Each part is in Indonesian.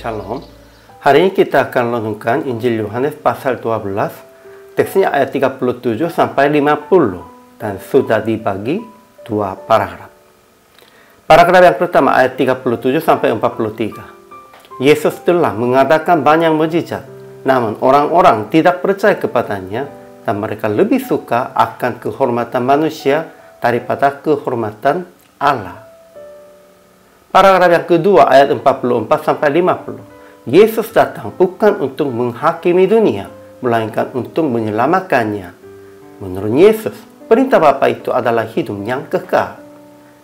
Shalom. Hari ini kita akan renungkan Injil Yohanes pasal 12, teksnya ayat 37 sampai 50 dan sudah dibagi dua paragraf. Paragraf yang pertama ayat 37 sampai 43. Yesus telah mengadakan banyak mukjizat, namun orang-orang tidak percaya kepadanya dan mereka lebih suka akan kehormatan manusia daripada kehormatan Allah. Paragraf yang kedua ayat 44 sampai 50. Yesus datang bukan untuk menghakimi dunia, melainkan untuk menyelamatkannya. Menurut Yesus, perintah Bapa itu adalah hidup yang kekal.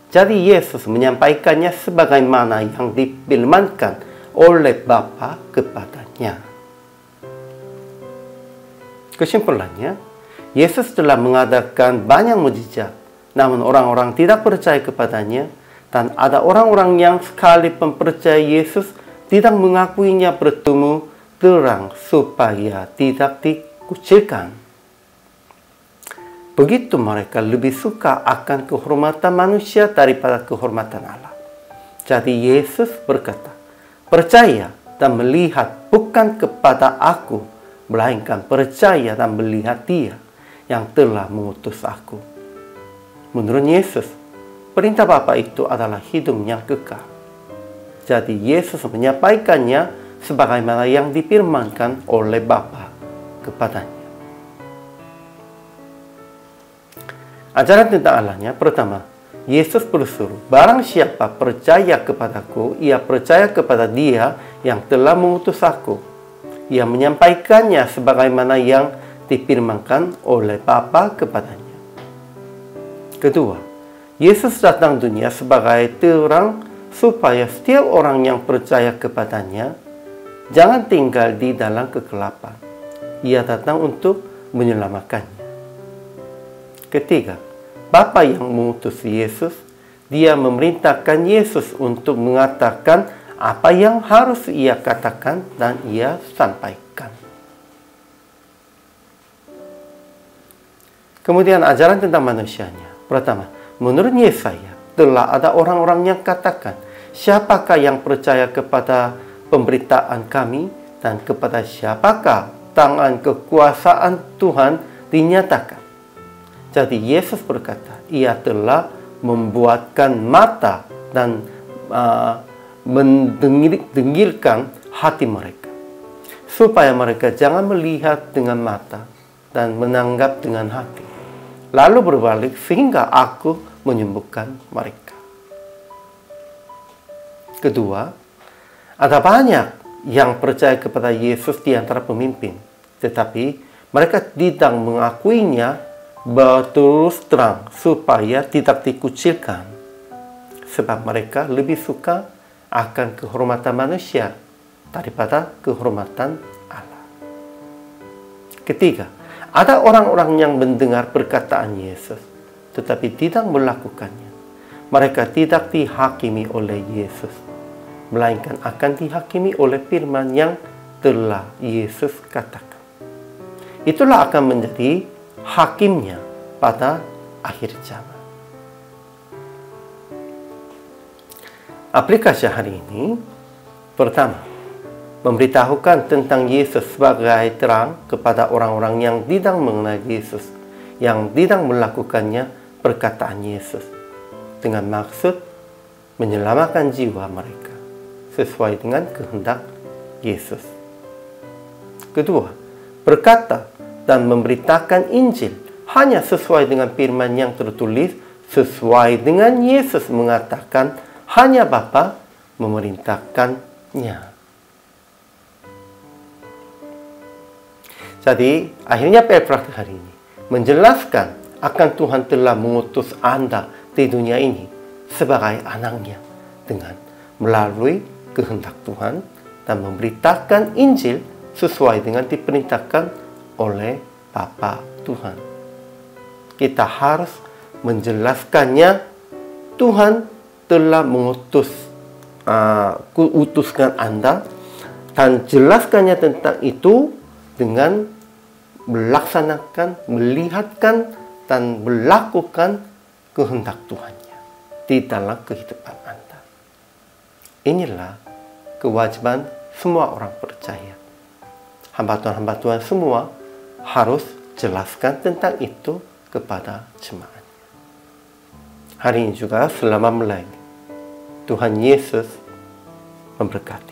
Jadi Yesus menyampaikannya sebagaimana yang difirmankan oleh Bapa kepadanya. Kesimpulannya, Yesus telah mengadakan banyak mukjizat, namun orang-orang tidak percaya kepadanya. Dan ada orang-orang yang sekalipun percaya Yesus tidak mengakuinya bertemu terang supaya tidak dikucilkan. Begitu mereka lebih suka akan kehormatan manusia daripada kehormatan Allah. Jadi Yesus berkata, percaya dan melihat bukan kepada aku, melainkan percaya dan melihat Dia yang telah mengutus aku. Menurut Yesus, perintah Bapa itu adalah hidup yang kekal. Jadi Yesus menyampaikannya sebagaimana yang difirmankan oleh Bapa kepadanya. Ajaran tentang Allahnya, pertama, Yesus bersuruh, barang siapa percaya kepadaku, ia percaya kepada Dia yang telah mengutus aku. Ia menyampaikannya sebagaimana yang difirmankan oleh Bapa kepadanya. Kedua, Yesus datang dunia sebagai terang supaya setiap orang yang percaya kepadanya jangan tinggal di dalam kegelapan. Ia datang untuk menyelamatkannya. Ketiga, Bapa yang mengutus Yesus, Dia memerintahkan Yesus untuk mengatakan apa yang harus Ia katakan dan Ia sampaikan. Kemudian ajaran tentang manusianya. Pertama, menurut Yesaya, telah ada orang-orang yang katakan, siapakah yang percaya kepada pemberitaan kami dan kepada siapakah tangan kekuasaan Tuhan dinyatakan. Jadi Yesus berkata, Ia telah membuatkan mata dan mendengilkan hati mereka, supaya mereka jangan melihat dengan mata dan menanggap dengan hati, lalu berbalik sehingga aku menyembuhkan mereka. Kedua, ada banyak yang percaya kepada Yesus di antara pemimpin, tetapi mereka tidak mengakuinya berterus terang supaya tidak dikucilkan, sebab mereka lebih suka akan kehormatan manusia daripada kehormatan Allah. Ketiga, ada orang-orang yang mendengar perkataan Yesus tetapi tidak melakukannya. Mereka tidak dihakimi oleh Yesus, melainkan akan dihakimi oleh firman yang telah Yesus katakan. Itulah akan menjadi hakimnya pada akhir zaman. Aplikasi hari ini, pertama, memberitahukan tentang Yesus sebagai terang kepada orang-orang yang tidak mengenal Yesus, yang tidak melakukannya perkataan Yesus, dengan maksud menyelamatkan jiwa mereka sesuai dengan kehendak Yesus. Kedua, berkata dan memberitakan Injil hanya sesuai dengan firman yang tertulis, sesuai dengan Yesus mengatakan, hanya Bapa memerintahkannya. Jadi, akhirnya paragraf hari ini menjelaskan akan Tuhan telah mengutus Anda di dunia ini sebagai anaknya dengan melalui kehendak Tuhan dan memberitakan Injil sesuai dengan diperintahkan oleh Bapa Tuhan. Kita harus menjelaskannya. Tuhan telah utuskan Anda dan jelaskannya tentang itu dengan melaksanakan, melihatkan dan melakukan kehendak Tuhannya di dalam kehidupan Anda. Inilah kewajiban semua orang percaya. Hamba Tuhan semua harus jelaskan tentang itu kepada jemaat. Hari ini juga selama melayani, Tuhan Yesus memberkati.